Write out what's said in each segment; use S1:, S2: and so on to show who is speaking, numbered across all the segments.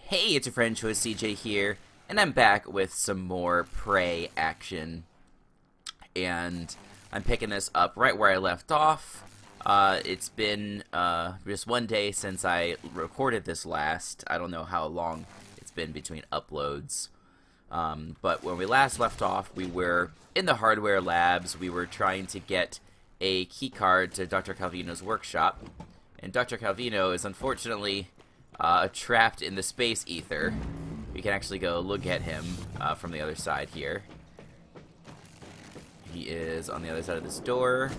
S1: Hey, it's your friend Choice CJ here, and I'm back with some more Prey action. And I'm picking this up right where I left off. It's been just one day since I recorded this last. I don't know how long it's been between uploads. But when we last left off, we were in the hardware labs. We were trying to get a keycard to Dr. Calvino's workshop. And Dr. Calvino is unfortunately trapped in the space ether. We can actually go look at him from the other side here. He is on the other side of this door.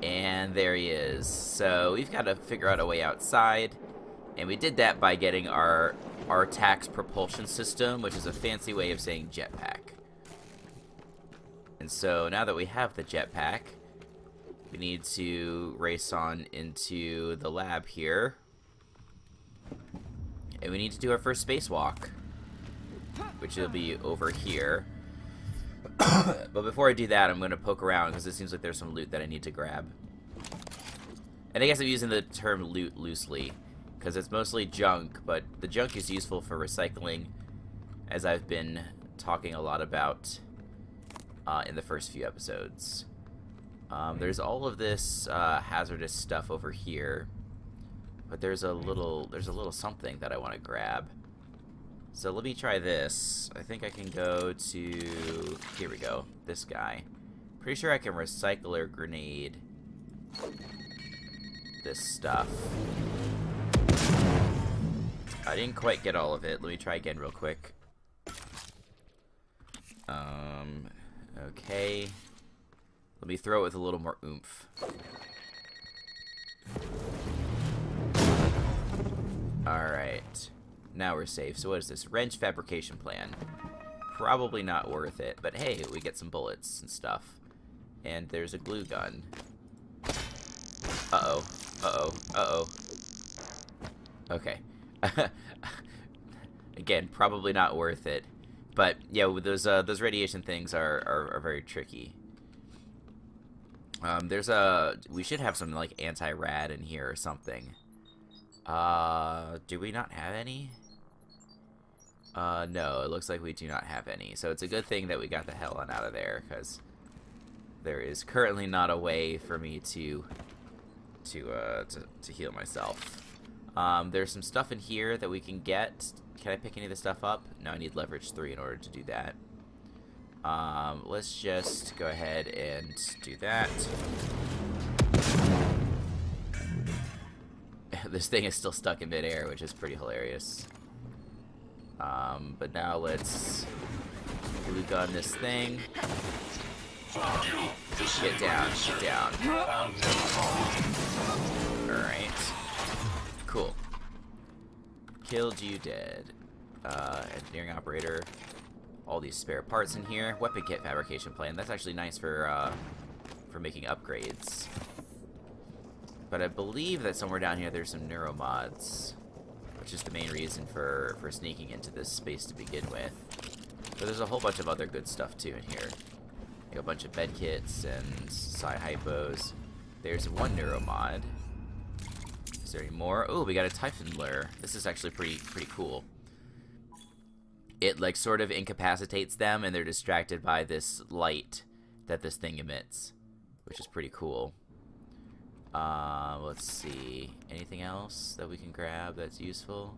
S1: And there he is. So we've got to figure out a way outside. And we did that by getting our tax propulsion system, which is a fancy way of saying jetpack. And so now that we have the jetpack, we need to race on into the lab here. And we need to do our first spacewalk, which will be over here. But before I do that, I'm going to poke around because it seems like there's some loot that I need to grab. And I guess I'm using the term loot loosely because it's mostly junk, but the junk is useful for recycling, as I've been talking a lot about in the first few episodes. There's all of this hazardous stuff over here, but there's a little something that I want to grab. So let me try this. I think I can go to, here we go, this guy. Pretty sure I can recycle or grenade this stuff. I didn't quite get all of it. Let me try again real quick. Okay. Let me throw it with a little more oomph. Alright. Now we're safe. So what is this? Wrench fabrication plan. Probably not worth it, but hey, we get some bullets and stuff. And there's a glue gun. Uh-oh. Uh-oh. Uh-oh. Okay. Again, probably not worth it. But yeah, those radiation things are very tricky. We should have some like anti-rad in here or something. Do we not have any? No, it looks like we do not have any. So it's a good thing that we got the hell on out of there, because there is currently not a way for me to heal myself. There's some stuff in here that we can get. Can I pick any of the stuff up? No, I need leverage 3 in order to do that. Let's just go ahead and do that. This thing is still stuck in midair, which is pretty hilarious. But now let's glue gun this thing. Get down, get down. Alright. Cool. Killed you dead. Engineering operator. All these spare parts in here. Weapon kit fabrication plan. That's actually nice for making upgrades. But I believe that somewhere down here there's some Neuromods, which is the main reason for sneaking into this space to begin with. But there's a whole bunch of other good stuff too in here. Like a bunch of bed kits and Psy-hypos. There's one Neuromod. Is there any more? Oh, we got a Typhon lure. This is actually pretty cool. It like sort of incapacitates them and they're distracted by this light that this thing emits, which is pretty cool. Let's see. Anything else that we can grab that's useful?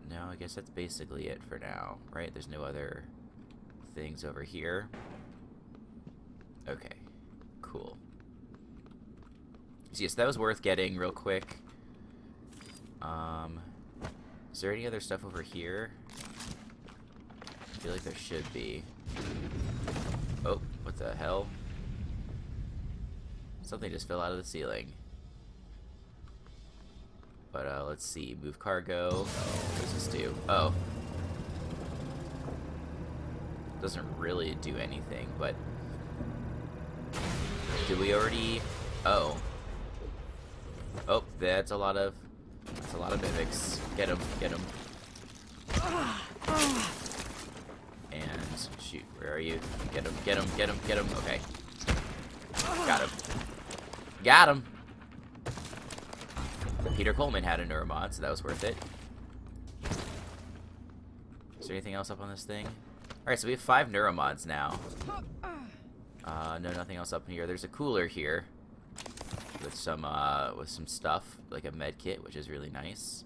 S1: No, I guess that's basically it for now, right? There's no other things over here. Okay, cool. So yes, that was worth getting real quick. Is there any other stuff over here? I feel like there should be. Oh, what the hell? Something just fell out of the ceiling. But let's see. Move cargo. What does this do? Oh. Doesn't really do anything, but did we already? Oh. Oh, that's a lot of mimics. Get him, get him. And shoot, where are you? Get him, get him, get him, get him. Okay. Got him. Got him. Peter Coleman had a Neuromod, so that was worth it. Is there anything else up on this thing? Alright, so we have 5 Neuromods now. No, nothing else up here. There's a cooler here with some stuff, like a med kit, which is really nice.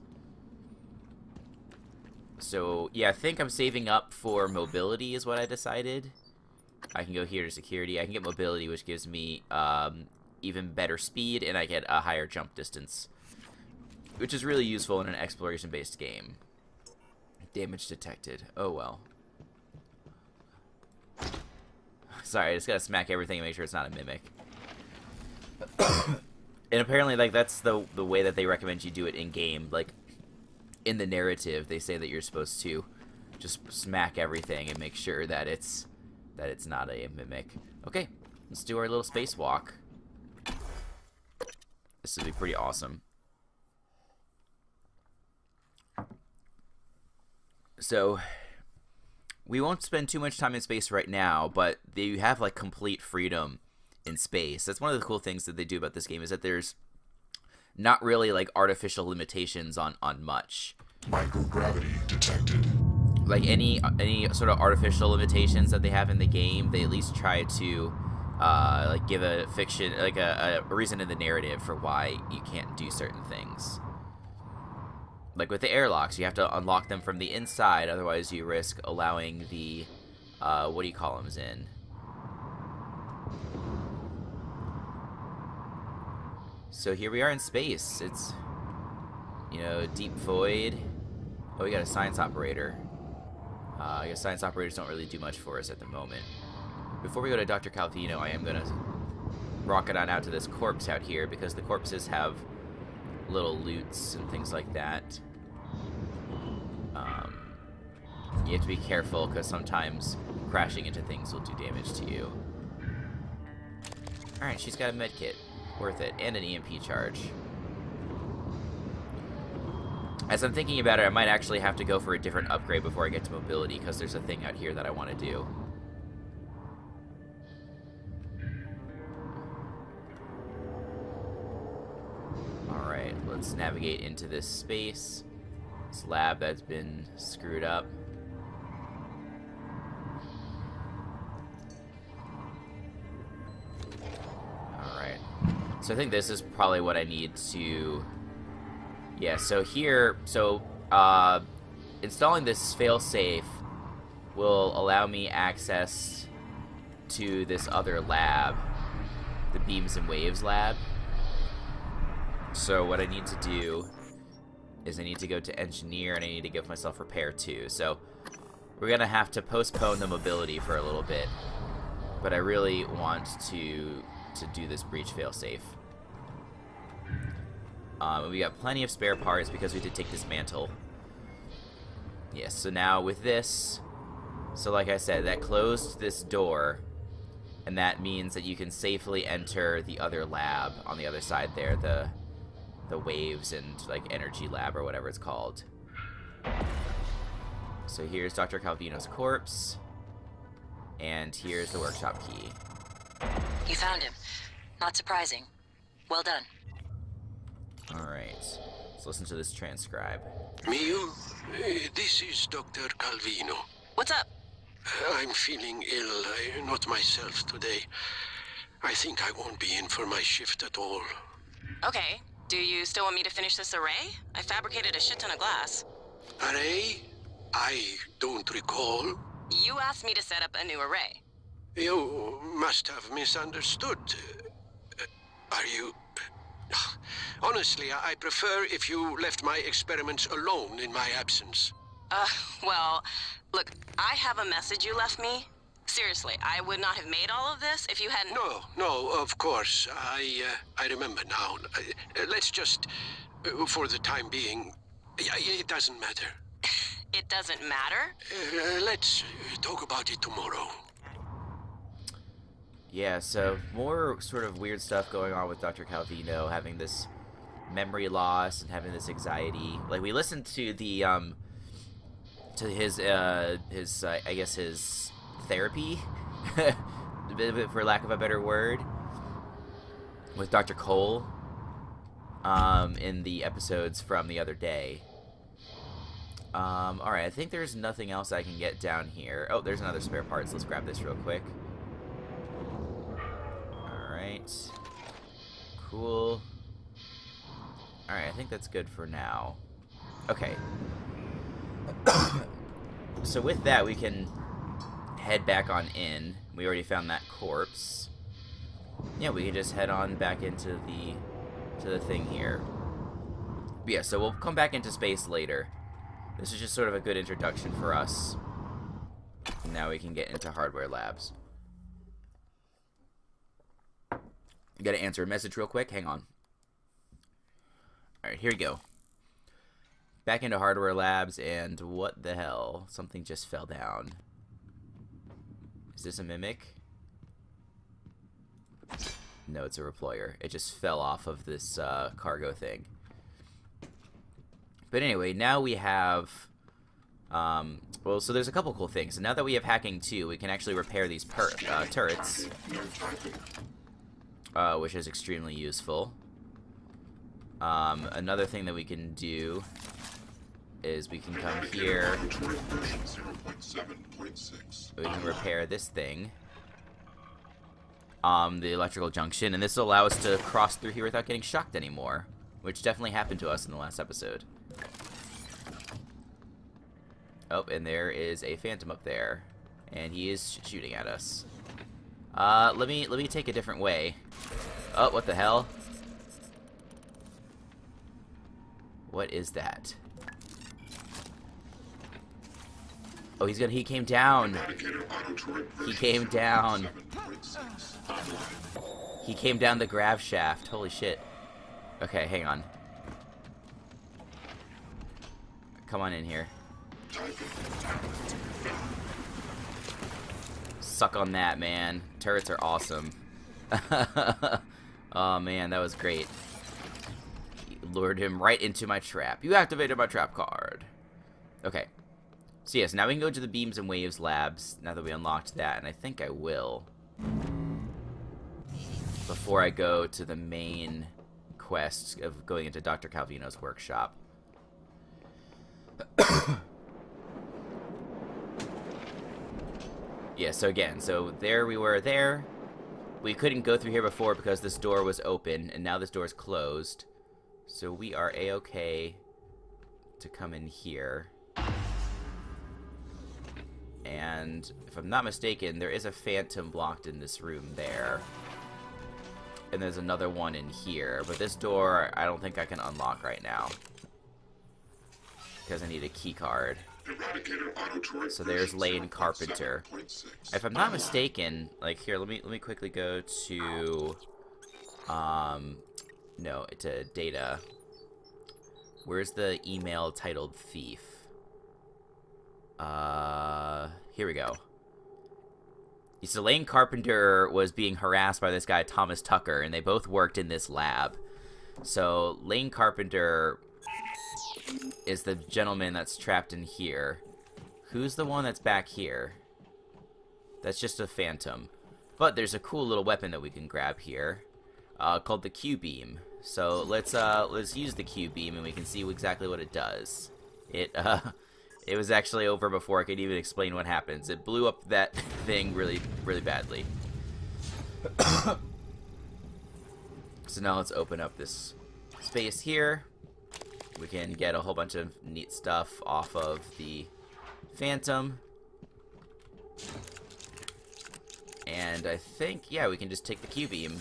S1: So, yeah, I think I'm saving up for mobility is what I decided. I can go here to security. I can get mobility, which gives me even better speed, and I get a higher jump distance, which is really useful in an exploration-based game. Damage detected. Oh, well. Sorry, I just gotta smack everything and make sure it's not a mimic. And apparently, like, that's the way that they recommend you do it in-game. Like, in the narrative, they say that you're supposed to just smack everything and make sure that it's not a mimic. Okay, let's do our little spacewalk. This will be pretty awesome. So, we won't spend too much time in space right now, but you have, like, complete freedom in space. That's one of the cool things that they do about this game, is that there's not really, like, artificial limitations on much.
S2: Microgravity detected.
S1: Like, any sort of artificial limitations that they have in the game, they at least try to, like, give a fiction, like, a reason in the narrative for why you can't do certain things. Like with the airlocks, you have to unlock them from the inside, otherwise you risk allowing the, what do you call them in? So here we are in space. It's, you know, deep void. Oh, we got a science operator. I guess science operators don't really do much for us at the moment. Before we go to Dr. Calvino, I am going to rocket on out to this corpse out here, because the corpses have little loots and things like that. You have to be careful, because sometimes crashing into things will do damage to you. Alright, she's got a med kit. Worth it. And an EMP charge. As I'm thinking about it, I might actually have to go for a different upgrade before I get to mobility, because there's a thing out here that I want to do. Alright, let's navigate into this space. This lab that's been screwed up. Alright. So I think this is probably what I need to... Yeah, so here... So, installing this failsafe will allow me access to this other lab. The Beams and Waves lab. So what I need to do is I need to go to Engineer, and I need to give myself Repair too. So we're going to have to postpone the mobility for a little bit. But I really want to do this breach failsafe. We got plenty of spare parts because we did take Dismantle. Yes, so now with this, so like I said, that closed this door, and that means that you can safely enter the other lab on the other side there, the Waves and like Energy Lab or whatever it's called. So here's Dr. Calvino's corpse, and here's the workshop key.
S3: You found him. Not surprising. Well done.
S1: Alright, let's listen to this transcribe.
S4: Miu, this is Dr. Calvino.
S3: What's up?
S4: I'm feeling ill, not myself today. I think I won't be in for my shift at all.
S3: Okay. Do you still want me to finish this array? I fabricated a shit ton of glass.
S4: Array? I don't recall.
S3: You asked me to set up a new array.
S4: You must have misunderstood. Are you... Honestly, I prefer if you left my experiments alone in my absence.
S3: Well, look, I have a message you left me. Seriously, I would not have made all of this if you hadn't...
S4: No, of course. I remember now. Let's just, for the time being, it doesn't matter.
S3: It doesn't matter?
S4: Let's talk about it tomorrow.
S1: Yeah, so more sort of weird stuff going on with Dr. Calvino, having this memory loss and having this anxiety. Like, we listened to the, to his I guess his therapy, for lack of a better word, with Dr. Cole. in the episodes from the other day. Alright, I think there's nothing else I can get down here. Oh, there's another spare part, so let's grab this real quick. Alright. Cool. Alright, I think that's good for now. Okay. So with that, we can head back on in. We already found that corpse. Yeah, we can just head on back into the thing here. But yeah, so we'll come back into space later. This is just sort of a good introduction for us. Now we can get into hardware labs. Gotta answer a message real quick. Hang on. Alright, here we go. Back into hardware labs, and what the hell? Something just fell down. Is this a mimic? No, it's a reployer. It just fell off of this cargo thing. But anyway, now we have... well, so there's a couple cool things. So now that we have hacking 2, we can actually repair these turrets. Which is extremely useful. Another thing that we can do is we can come here. We can repair this thing. The electrical junction, and this will allow us to cross through here without getting shocked anymore, which definitely happened to us in the last episode. Oh, and there is a phantom up there, and he is shooting at us. Let me take a different way. Oh, what the hell? What is that? Oh, he came down. He came down. He came down the grav shaft. Holy shit. Okay, hang on. Come on in here. Suck on that, man. Turrets are awesome. Oh, man, that was great. He lured him right into my trap. You activated my trap card. Okay. So, yes, now we can go to the Beams and Waves labs, now that we unlocked that, and I think I will. Before I go to the main quest of going into Dr. Calvino's workshop. Yeah, so again, so there we were there. We couldn't go through here before because this door was open, and now this door is closed. So we are A-okay to come in here. And if I'm not mistaken, there is a phantom blocked in this room there. And there's another one in here. But this door, I don't think I can unlock right now. Because I need a key card. So there's Lane Carpenter. If I'm not mistaken, like here, let me quickly go to no, to data. Where's the email titled thief? Here we go. So Lane Carpenter was being harassed by this guy Thomas Tucker, and they both worked in this lab. So Lane Carpenter is the gentleman that's trapped in here. Who's the one that's back here? That's just a phantom. But there's a cool little weapon that we can grab here, called the Q-beam. So let's use the Q-beam, and we can see exactly what it does. It was actually over before I could even explain what happens. It blew up that thing really, really badly. So now let's open up this space here. We can get a whole bunch of neat stuff off of the Phantom. And I think, yeah, we can just take the Q-beam,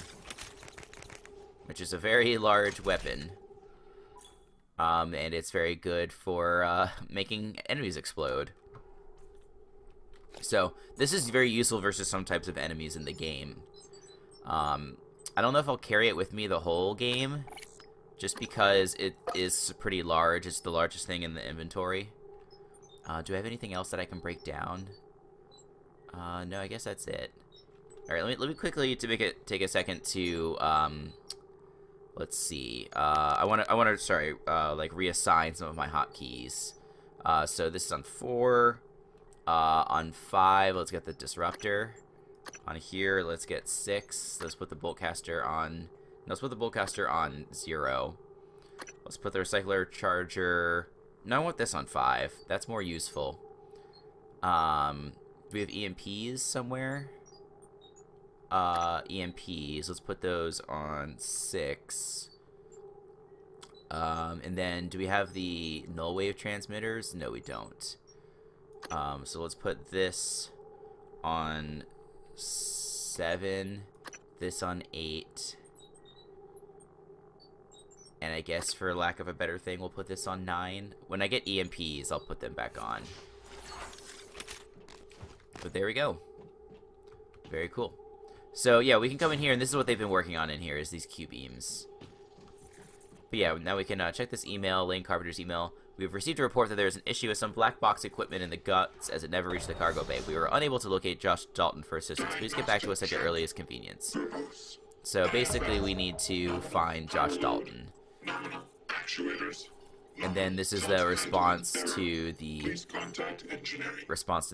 S1: which is a very large weapon. And it's very good for making enemies explode. So this is very useful versus some types of enemies in the game. I don't know if I'll carry it with me the whole game, just because it is pretty large. It's the largest thing in the inventory. Do I have anything else that I can break down? No, I guess that's it. All right, let me quickly take a second to let's see. I want to like reassign some of my hotkeys. So this is on 4. On 5, let's get the disruptor. On here, let's get 6. Let's put the boltcaster on. Let's put the boltcaster on 0. Let's put the recycler charger. No, I want this on 5. That's more useful. Do we have EMPs somewhere? EMPs. Let's put those on 6. And then, do we have the null wave transmitters? No, we don't. So let's put this on 7. This on 8. And I guess for lack of a better thing, we'll put this on 9. When I get EMPs, I'll put them back on. But there we go. Very cool. So yeah, we can come in here, and this is what they've been working on in here, is these Q-beams. But yeah, now we can check this email, Lane Carpenter's email. We've received a report that there is an issue with some black box equipment in the guts as it never reached the cargo bay. We were unable to locate Josh Dalton for assistance. Please get back to us at your earliest convenience. So basically, we need to find Josh Dalton.
S2: Actuators.
S1: And then this is the response to the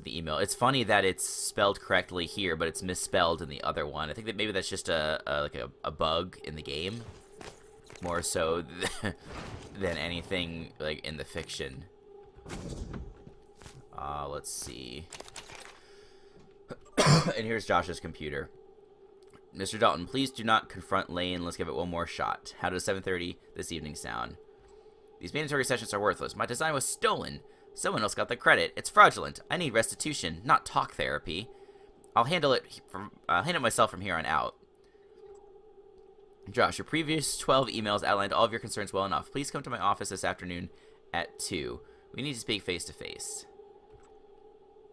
S1: email. It's funny that it's spelled correctly here, but it's misspelled in the other one. I think that maybe that's just a bug in the game, more so than anything like in the fiction. Let's see. And here's Josh's computer. Mr. Dalton, please do not confront Lane. Let's give it one more shot. How does 7:30 this evening sound? These mandatory sessions are worthless. My design was stolen. Someone else got the credit. It's fraudulent. I need restitution, not talk therapy. I'll handle it myself from here on out. Josh, your previous 12 emails outlined all of your concerns well enough. Please come to my office this afternoon at 2. We need to speak face to face.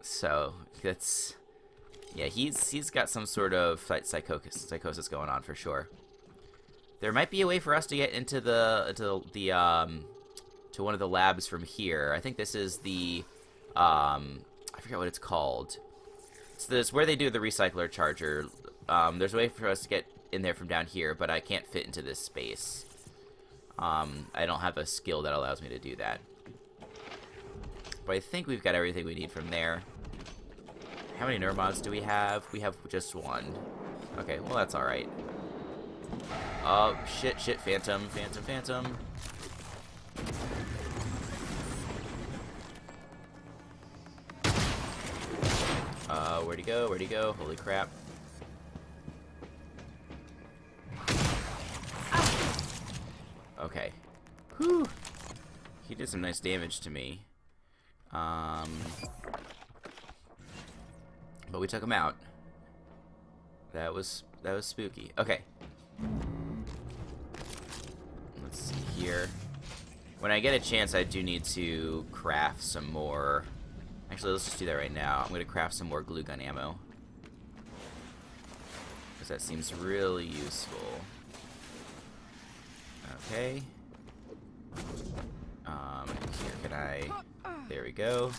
S1: So that's, yeah, he's got some sort of psychosis going on for sure. There might be a way for us to get into to one of the labs from here. I think this is the I forget what it's called. It's this where they do the recycler charger. There's a way for us to get in there from down here, but I can't fit into this space. I don't have a skill that allows me to do that. But I think we've got everything we need from there. How many Neuromods do we have? We have just 1. Okay, well that's alright. Oh, shit, Phantom. Where'd he go? Holy crap. Okay. Whew. He did some nice damage to me. But we took him out. That was spooky. Okay. Let's see here. When I get a chance, I do need to craft some more. Actually, let's just do that right now. I'm going to craft some more glue gun ammo, because that seems really useful. Okay. Here, can I... There we go.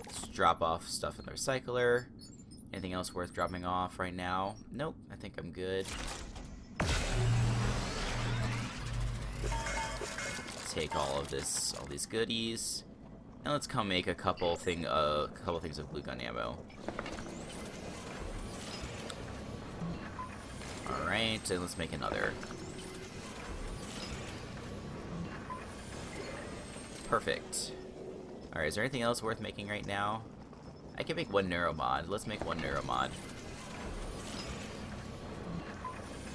S1: Let's drop off stuff in the recycler. Anything else worth dropping off right now? Nope, I think I'm good. Take all these goodies, and let's come make a couple things of glue gun ammo. All right, and let's make another. Perfect. All right, is there anything else worth making right now? I can make 1 Neuromod. Let's make 1 Neuromod.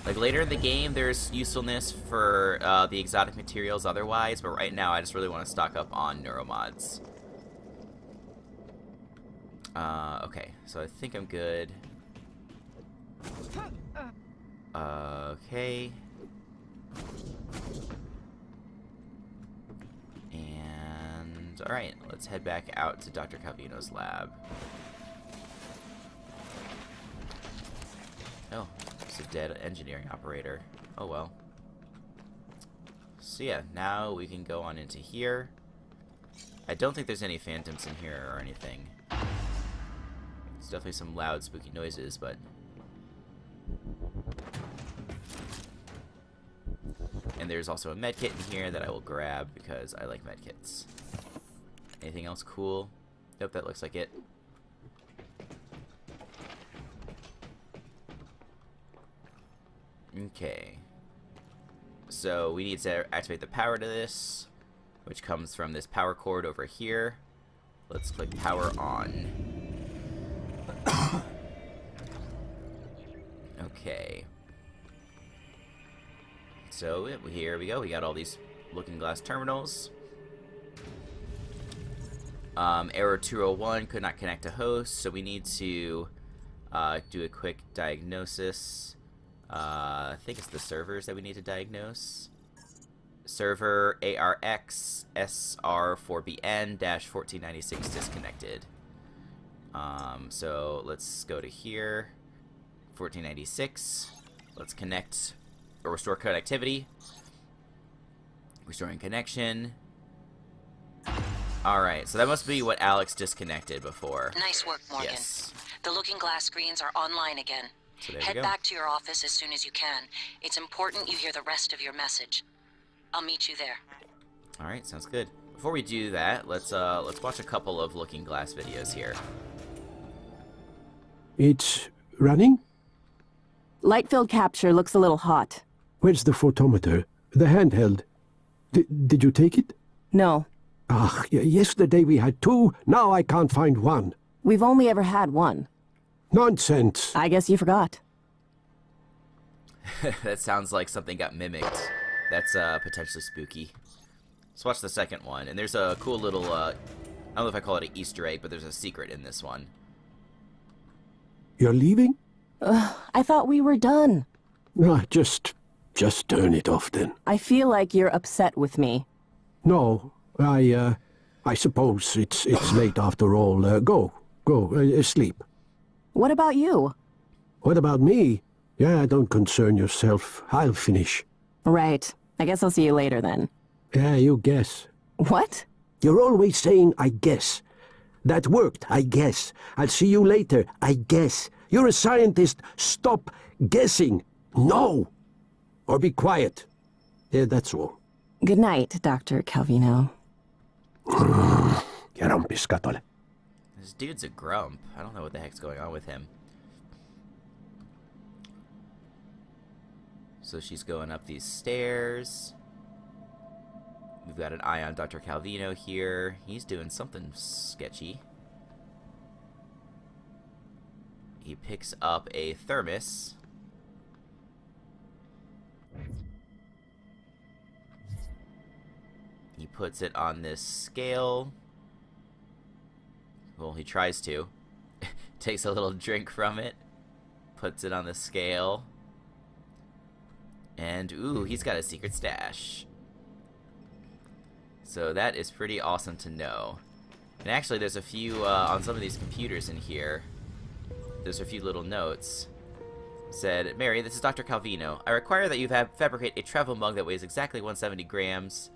S1: Like, later in the game, there's usefulness for the exotic materials otherwise, but right now I just really want to stock up on Neuromods. Okay, so I think I'm good. Okay. And, alright, let's head back out to Dr. Calvino's lab. Oh, it's a dead engineering operator. Oh well. So yeah, now we can go on into here. I don't think there's any phantoms in here or anything. There's definitely some loud, spooky noises, but... And there's also a medkit in here that I will grab because I like medkits. Anything else cool? Nope, that looks like it. Okay. So we need to activate the power to this, which comes from this power cord over here. Let's click power on. Okay. So here we go. We got all these looking glass terminals. Error 201, could not connect to host, so we need to do a quick diagnosis. I think it's the servers that we need to diagnose. Server ARX SR4BN-1496 disconnected. So let's go to here. 1496. Let's connect or restore connectivity. Restoring connection. Alright, so that must be what Alex disconnected before.
S5: Nice work, Morgan.
S1: Yes.
S5: The looking glass screens are online again.
S1: So there we
S5: Head
S1: go.
S5: back to your office as soon as you can. It's important you hear the rest of your message. I'll meet you there.
S1: Alright, sounds good. Before we do that, let's watch a couple of looking glass videos here.
S6: It's running?
S7: Light field capture looks a little hot.
S6: Where's the photometer? The handheld. Did you take it?
S7: No,
S6: Ah, yesterday we had two, now I can't find one.
S7: we've only ever had one.
S6: Nonsense.
S7: I guess you forgot.
S1: That sounds like something got mimicked. That's potentially spooky. Let's watch the second one. And there's a cool little, I don't know if I call it an Easter egg, but there's a secret in this one.
S6: You're leaving?
S7: I thought we were done.
S6: Ah, just turn it off then.
S7: I feel like you're upset with me.
S6: No, I suppose it's late after all. Go, sleep.
S7: What about you?
S6: What about me? Yeah, don't concern yourself. I'll finish.
S7: Right. I guess I'll see you later then.
S6: Yeah, you guess.
S7: What?
S6: You're always saying, I guess. That worked, I guess. I'll see you later, I guess. You're a scientist. Stop guessing. No. Or be quiet. Yeah, that's all.
S7: Good night, Dr. Calvino.
S6: Rampiskatole.
S1: This dude's a grump. I don't know what the heck's going on with him. So she's going up these stairs. We've got an eye on Dr. Calvino here. He's doing something sketchy. He picks up a thermos. He puts it on this scale. Well, he tries to. Takes a little drink from it. Puts it on the scale. And, ooh, he's got a secret stash. So that is pretty awesome to know. And actually, there's a few, on some of these computers in here, there's a few little notes. Said, Mary, this is Dr. Calvino. I require that you fabricate a travel mug that weighs exactly 170 grams.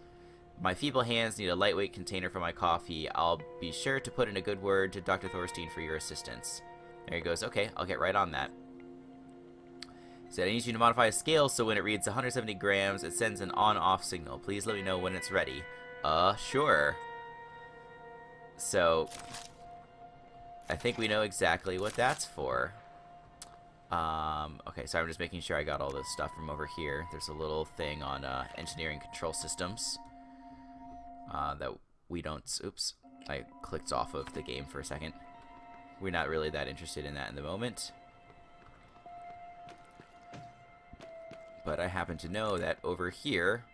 S1: My feeble hands need a lightweight container for my coffee. I'll be sure to put in a good word to Dr. Thorstein for your assistance. There he goes. Okay, I'll get right on that. Said, I need you to modify a scale so when it reads 170 grams, it sends an on-off signal. Please let me know when it's ready. Sure. So, I think we know exactly what that's for. Okay, so I'm just making sure I got all this stuff from over here. There's a little thing on engineering control systems that we don't... Oops, I clicked off of the game for a second. We're not really that interested in that in the moment. But I happen to know that over here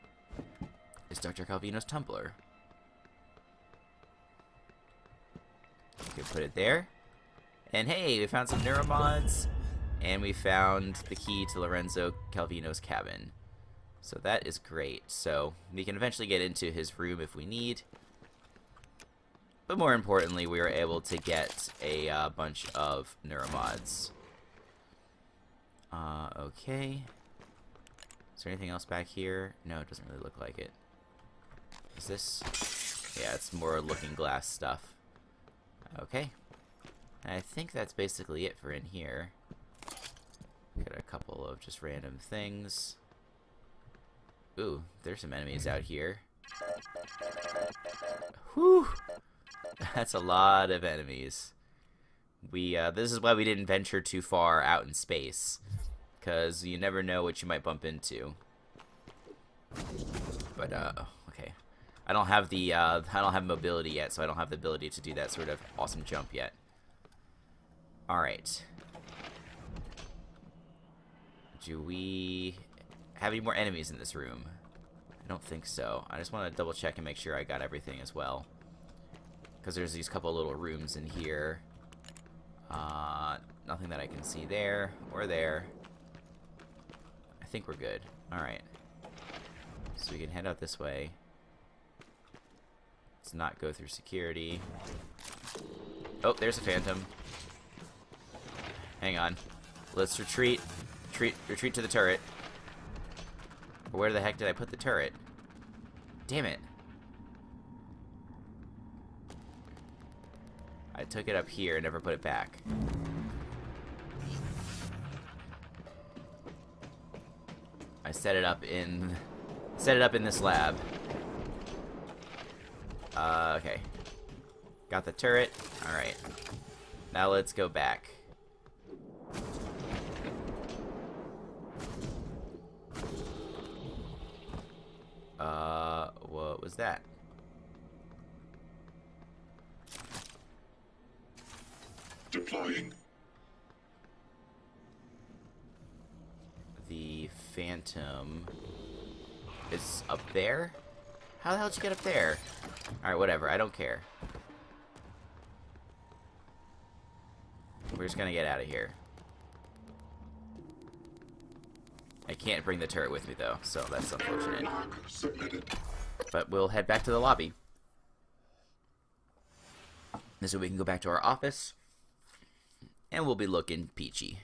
S1: is Dr. Calvino's Tumblr. You can put it there. And hey, we found some Neuromods. And we found the key to Lorenzo Calvino's cabin. So that is great. So we can eventually get into his room if we need. But more importantly, we were able to get a bunch of Neuromods. Okay. Is there anything else back here? No, it doesn't really look like it. Is this? Yeah, it's more looking glass stuff. Okay. I think that's basically it for in here. Got a couple of just random things. Ooh, there's some enemies out here. Whew! That's a lot of enemies. This is why we didn't venture too far out in space. Because you never know what you might bump into. But, okay. I don't have the, I don't have mobility yet, so I don't have the ability to do that sort of awesome jump yet. Alright. Do we have any more enemies in this room? I don't think so. I just want to double check and make sure I got everything as well. Because there's these couple little rooms in here. Nothing that I can see there or there. I think we're good. Alright. So we can head out this way. Let's not go through security. Oh, there's a phantom. Hang on. Let's retreat. Retreat to the turret. Where the heck did I put the turret? Damn it. I took it up here and never put it back. I set it up in this lab. Okay. Got the turret. Alright. Now let's go back. What was that?
S2: Deploying.
S1: The phantom is up there? How the hell did you get up there? Alright, whatever. I don't care. We're just gonna get out of here. I can't bring the turret with me, though, so that's unfortunate.
S2: Submitted.
S1: But we'll head back to the lobby. This way we can go back to our office. And we'll be looking peachy.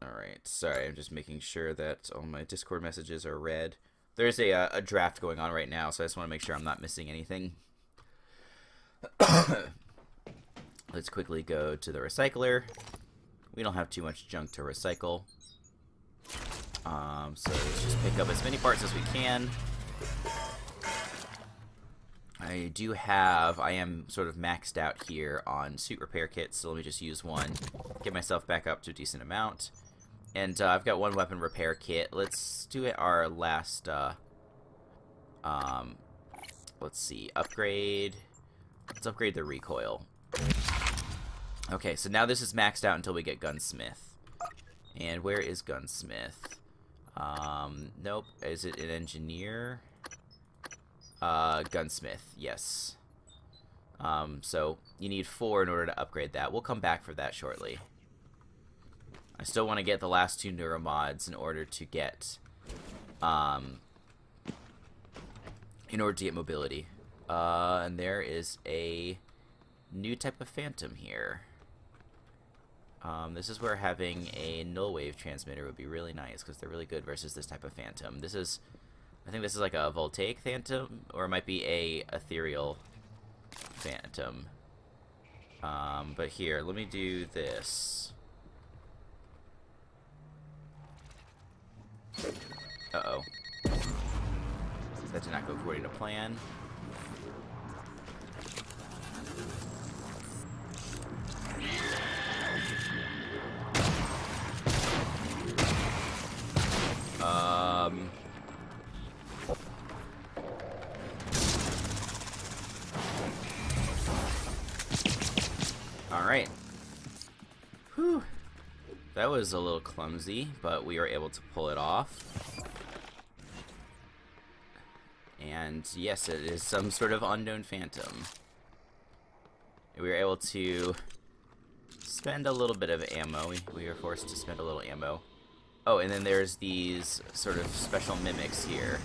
S1: Alright, sorry, I'm just making sure that all my Discord messages are read. There's a draft going on right now, so I just want to make sure I'm not missing anything. Let's quickly go to the recycler. We don't have too much junk to recycle. So let's just pick up as many parts as we can. I am sort of maxed out here on suit repair kits, so let me just use one. Get myself back up to a decent amount. And I've got one weapon repair kit. Let's do it our last, let's see, upgrade. Let's upgrade the recoil. Okay, so now this is maxed out until we get Gunsmith. And where is Gunsmith? Nope. Is it an engineer? Gunsmith, yes. So you need 4 in order to upgrade that. We'll come back for that shortly. I still want to get the last 2 Neuromods in order to get, mobility. And there is a new type of phantom here. This is where having a null wave transmitter would be really nice, because they're really good versus this type of phantom. This is, I think this is like a voltaic phantom, or it might be a ethereal phantom. But here, let me do this. Uh-oh. That did not go according to plan. Alright. Whew. That was a little clumsy, but we were able to pull it off. And yes, it is some sort of unknown phantom. We were able to spend a little bit of ammo. We were forced to spend a little ammo. Oh, and then there's these sort of special mimics here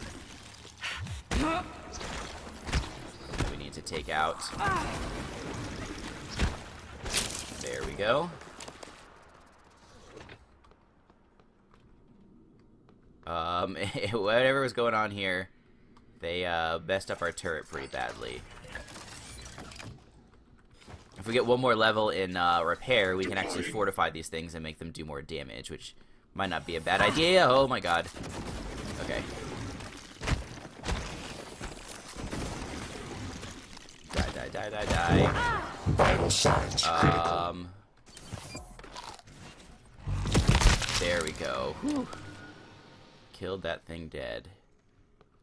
S1: that we need to take out. There we go. Whatever was going on here, they messed up our turret pretty badly. If we get one more level in repair, we can actually fortify these things and make them do more damage, which might not be a bad idea. Oh my god. Okay. Die.
S2: Vital signs critical.
S1: There we go. Whew. Killed that thing dead.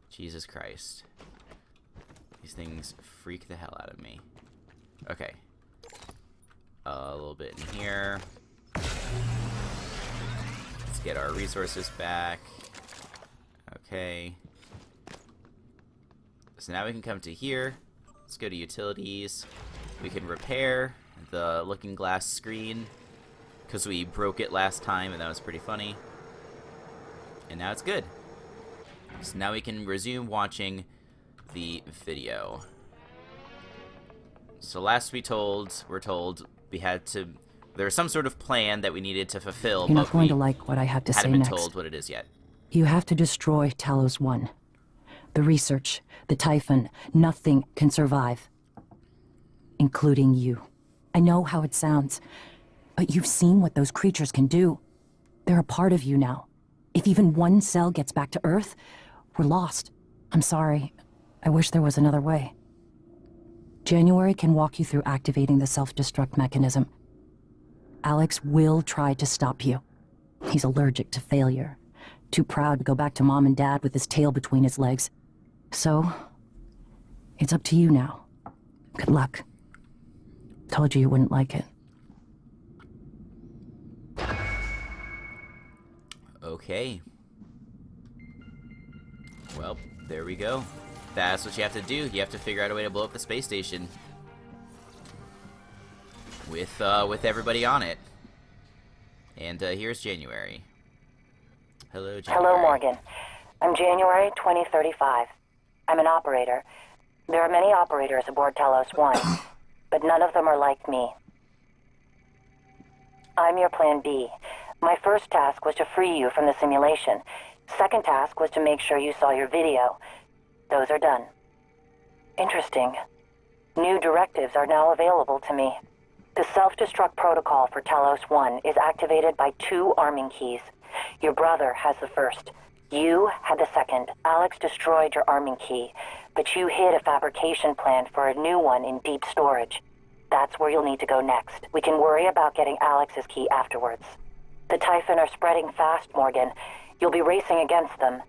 S1: Jesus Christ. These things freak the hell out of me. Okay. A little bit in here. Let's get our resources back. Okay. So now we can come to here. Let's go to utilities. We can repair the looking glass screen because we broke it last time and that was pretty funny. And now it's good. So now we can resume watching the video. So last we're told we had to, there was some sort of plan that we needed to fulfill,
S8: You're
S1: but
S8: not going
S1: we
S8: to like what I have to say
S1: hadn't been
S8: next.
S1: told what it is yet.
S8: You have to destroy Talos 1. The research, the Typhon, nothing can survive. Including you. I know how it sounds, but you've seen what those creatures can do. They're a part of you now. If even one cell gets back to Earth, we're lost. I'm sorry. I wish there was another way. January can walk you through activating the self-destruct mechanism. Alex will try to stop you. He's allergic to failure. Too proud to go back to Mom and Dad with his tail between his legs. So, it's up to you now. Good luck. Told you wouldn't like it.
S1: Okay. Well, there we go. That's what you have to do. You have to figure out a way to blow up the space station. With everybody on it. And here's January. Hello, January.
S9: Hello, Morgan. I'm January 2035. I'm an operator. There are many operators aboard Talos 1, but none of them are like me. I'm your plan B. My first task was to free you from the simulation. Second task was to make sure you saw your video. Those are done. Interesting. New directives are now available to me. The self-destruct protocol for Talos 1 is activated by 2 arming keys. Your brother has the first. You had the second. Alex destroyed your arming key, but you hid a fabrication plan for a new one in deep storage. That's where you'll need to go next. We can worry about getting Alex's key afterwards. The Typhon are spreading fast, Morgan. You'll be racing against them.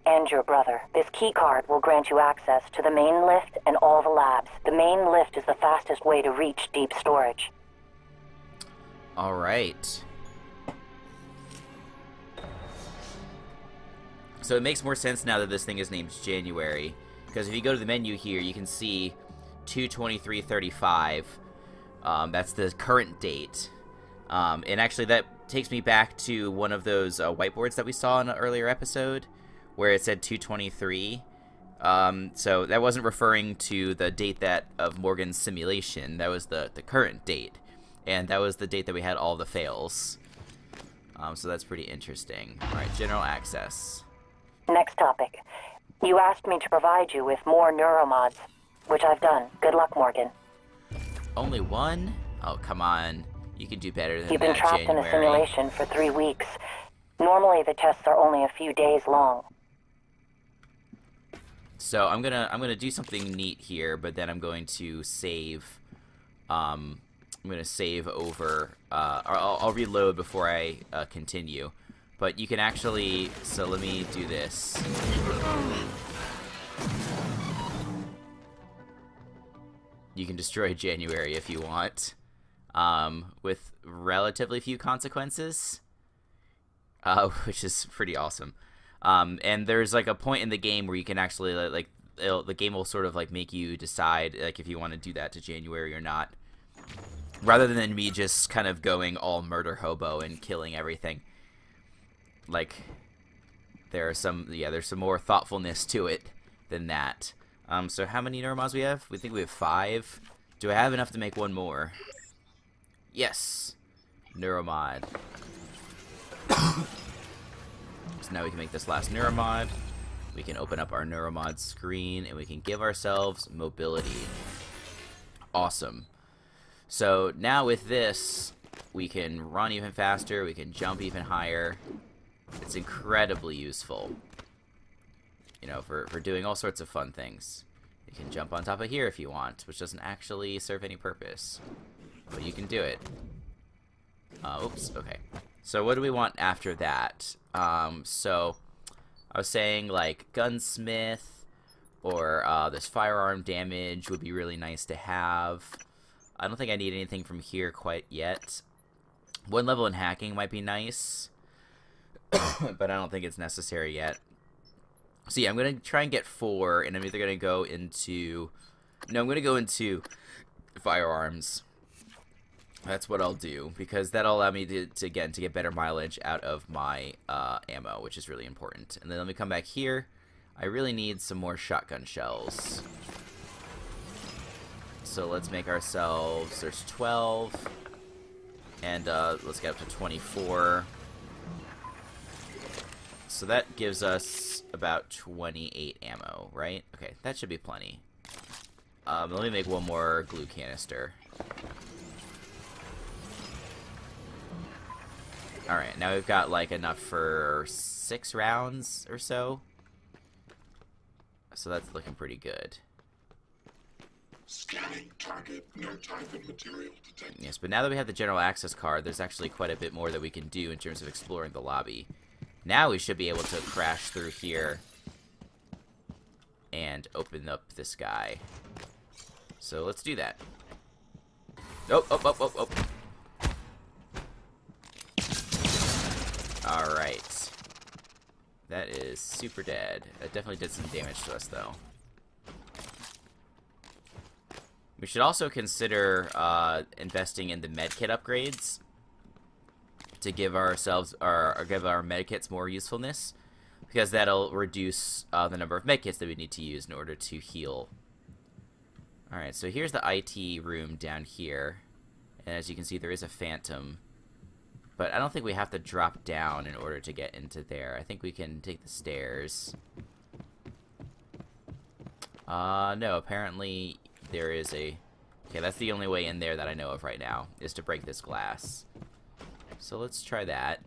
S9: And your brother. This key card will grant you access to the main lift and all the labs. The main lift is the fastest way to reach deep storage.
S1: Alright. So it makes more sense now that this thing is named January. Because if you go to the menu here, you can see 2/23/35. That's the current date. And actually that takes me back to one of those whiteboards that we saw in an earlier episode, where it said 2/23. So that wasn't referring to the date of Morgan's simulation. That was the current date. And that was the date that we had all the fails. So that's pretty interesting. Alright, general access.
S9: Next topic. You asked me to provide you with more Neuromods, which I've done. Good luck, Morgan.
S1: Only one? Oh, come on. You can do better than
S9: You've been
S1: that,
S9: trapped in a
S1: January.
S9: simulation for 3 weeks. Normally the tests are only a few days long.
S1: So I'm gonna do something neat here, but then I'm going to save. I'm gonna save over. Or I'll reload before I continue. But you can actually. So let me do this. You can destroy January if you want, with relatively few consequences, which is pretty awesome. And there's like a point in the game where you can actually the game will sort of like make you decide like if you want to do that to January or not, rather than me just kind of going all murder hobo and killing everything. Like there's some more thoughtfulness to it than that. So how many Neuromods we have? We think we have 5. Do I have enough to make one more? Yes, Neuromod. So now we can make this last Neuromod. We can open up our Neuromod screen and we can give ourselves mobility. Awesome. So now with this, we can run even faster, we can jump even higher. It's incredibly useful, you know, for doing all sorts of fun things. You can jump on top of here if you want, which doesn't actually serve any purpose, but you can do it. Oops, okay. So what do we want after that? So I was saying like gunsmith or this firearm damage would be really nice to have. I don't think I need anything from here quite yet. 1 level in hacking might be nice, but I don't think it's necessary yet. So yeah, I'm going to try and get 4, and I'm either going to go into... No, I'm going to go into firearms. That's what I'll do, because that'll allow me to get better mileage out of my ammo, which is really important. And then let me come back here. I really need some more shotgun shells. So let's make ourselves... There's 12. And let's get up to 24. So that gives us about 28 ammo, right? Okay, that should be plenty. Let me make 1 more glue canister. Alright, now we've got like enough for 6 rounds or so. So that's looking pretty good.
S2: Scanning target, no Typhon material detected.
S1: Yes, but now that we have the general access card, there's actually quite a bit more that we can do in terms of exploring the lobby. Now we should be able to crash through here and open up this guy. So let's do that. Oh, oh, oh, oh, oh. Alright. That is super dead. That definitely did some damage to us, though. We should also consider investing in the medkit upgrades to give ourselves or give our medkits more usefulness, because that'll reduce the number of medkits that we need to use in order to heal. Alright, so here's the IT room down here, and as you can see there is a phantom, but I don't think we have to drop down in order to get into there. I think we can take the stairs. No, apparently there is a... Okay, that's the only way in there that I know of right now, is to break this glass. So let's try that.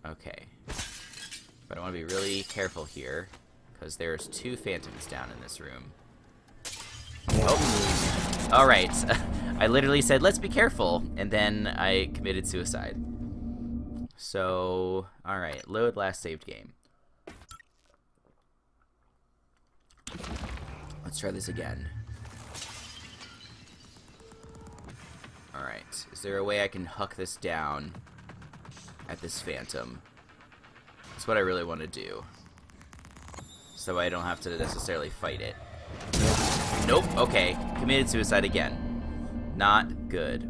S1: Okay. But I want to be really careful here, because there's 2 phantoms down in this room. Oh! Alright. I literally said, let's be careful, and then I committed suicide. So, alright, load last saved game. Let's try this again. Alright, is there a way I can huck this down at this phantom? That's what I really want to do. So I don't have to necessarily fight it. Nope, okay. Committed suicide again. Not good.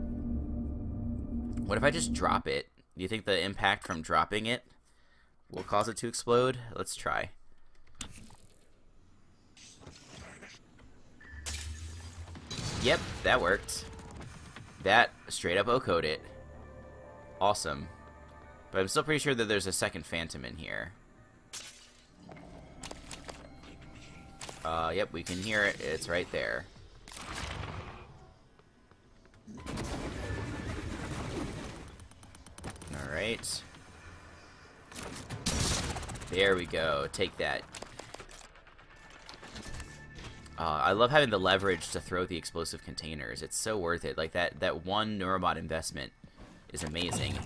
S1: What if I just drop it? Do you think the impact from dropping it will cause it to explode? Let's try. Yep, that worked. That straight up O-code it. Awesome. But I'm still pretty sure that there's a second phantom in here. Yep, we can hear it. It's right there. Alright. There we go. Take that. I love having the leverage to throw the explosive containers. It's so worth it. Like, that one Neuromod investment is amazing.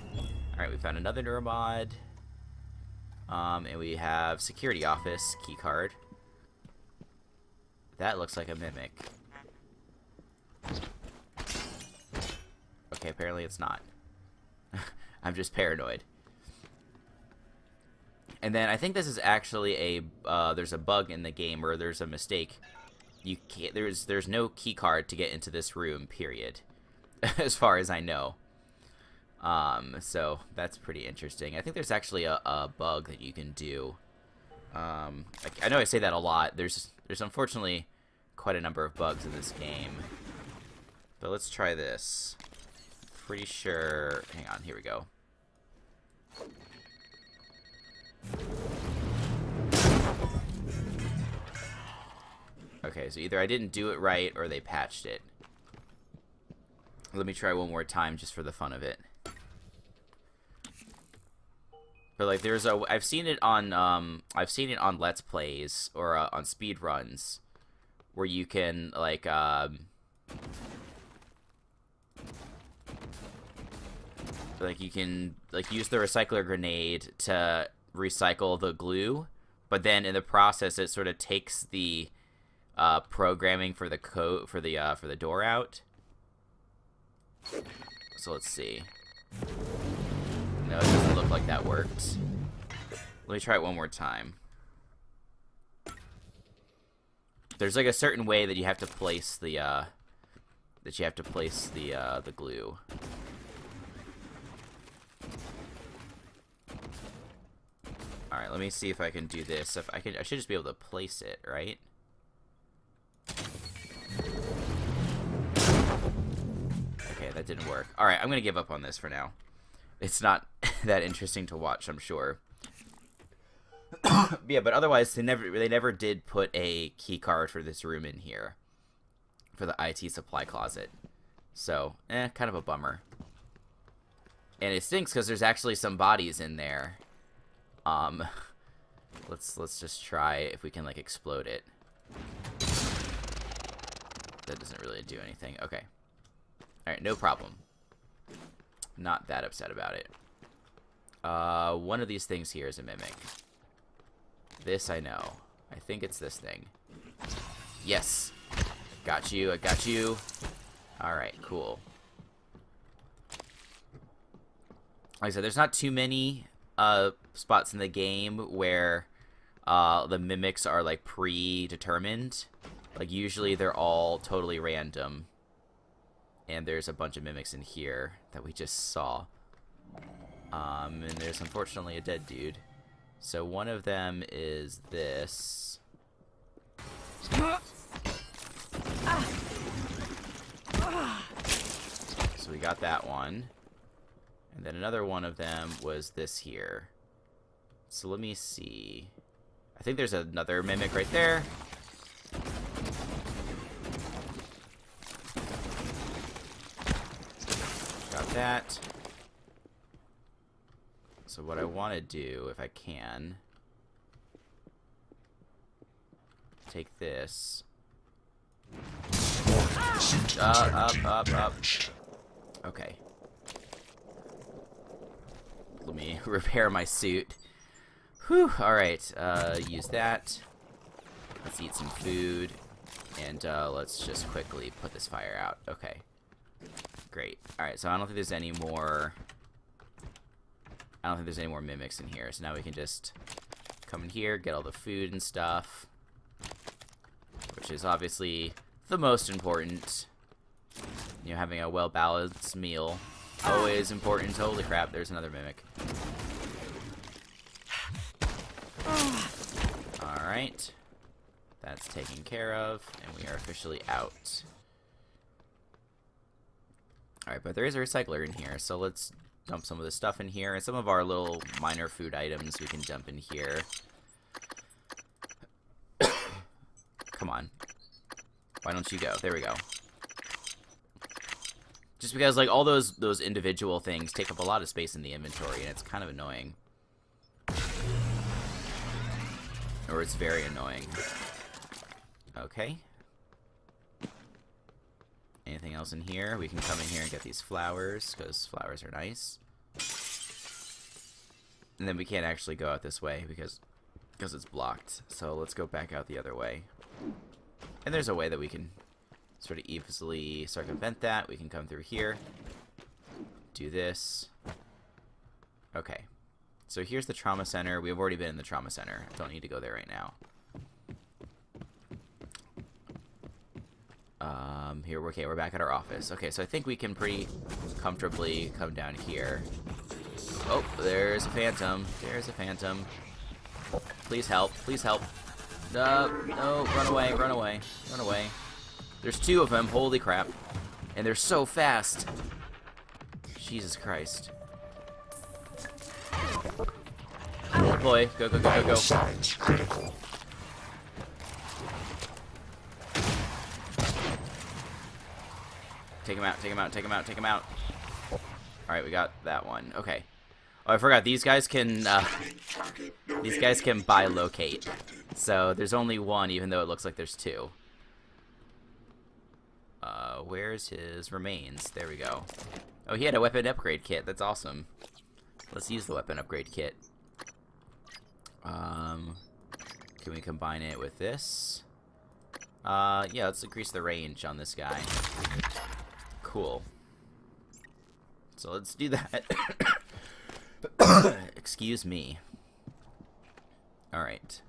S1: Alright, we found another Neuromod. And we have security office keycard. That looks like a mimic. Okay, apparently it's not. I'm just paranoid. And then I think this is actually a there's a bug in the game, or there's a mistake. You can't. There's no key card to get into this room. Period. As far as I know. So that's pretty interesting. I think there's actually a bug that you can do. I know I say that a lot. There's unfortunately quite a number of bugs in this game. But let's try this. Pretty sure. Hang on. Here we go. Okay, so either I didn't do it right or they patched it. Let me try one more time just for the fun of it. But like there's a I've seen it on Let's Plays or on speed runs where you can like like you can like use the recycler grenade to recycle the glue, but then in the process it sort of takes the programming for the code for the door out. So let's see. No, it doesn't look like that worked. Let me try it one more time. There's like a certain way that you have to place the glue. All right, let me see if I can do this. If I should just be able to place it, right? Okay, that didn't work. All right, I'm gonna give up on this for now. It's not that interesting to watch, I'm sure. Yeah, but otherwise, they never did put a key card for this room in here, for the IT supply closet. So, kind of a bummer. And it stinks because there's actually some bodies in there. Let's just try if we can like explode it. That doesn't really do anything. Okay. All right, no problem. Not that upset about it. One of these things here is a mimic. This I know. I think it's this thing. Yes. Got you. I got you. All right, cool. Like I said, there's not too many spots in the game where the mimics are like predetermined. Like usually they're all totally random. And there's a bunch of mimics in here that we just saw. And there's unfortunately a dead dude. So one of them is this. So we got that one. And then another one of them was this here. So let me see. I think there's another mimic right there. Got that. So what I want to do, if I can, take this. Up. Okay. Let me repair my suit. Whew, alright, use that. Let's eat some food. And let's just quickly put this fire out. Okay. Great. Alright, so I don't think there's any more... mimics in here. So now we can just come in here, get all the food and stuff. Which is obviously the most important. You know, having a well-balanced meal. Always important. Holy crap, there's another mimic. Alright. That's taken care of, and we are officially out. Alright, but there is a recycler in here, so let's dump some of this stuff in here. And some of our little minor food items we can dump in here. Come on. Why don't you go? There we go. Just because, like, all those individual things take up a lot of space in the inventory, and it's kind of annoying. Or it's very annoying. Okay. Anything else in here? We can come in here and get these flowers, because flowers are nice. And then we can't actually go out this way, because it's blocked. So let's go back out the other way. And there's a way that we can sort of easily circumvent that. We can come through here. Do this. Okay. So here's the trauma center. We've already been in the trauma center. I don't need to go there right now. Okay, we're back at our office. Okay, so I think we can pretty comfortably come down here. Oh, there's a phantom. There's a phantom. Please help. Please help. No, run away, run away, run away. There's two of them, holy crap. And they're so fast. Jesus Christ. Deploy, go, go, go, go, go.
S2: Signs critical.
S1: Take him out, take him out, take him out, take him out. Alright, we got that one. Okay. Oh, I forgot, these guys can bilocate. So there's only one, even though it looks like there's two. Where's his remains? There we go. Oh, he had a weapon upgrade kit. That's awesome. Let's use the weapon upgrade kit. Can we combine it with this? Yeah, let's increase the range on this guy. Cool. So let's do that. Excuse me. Alright.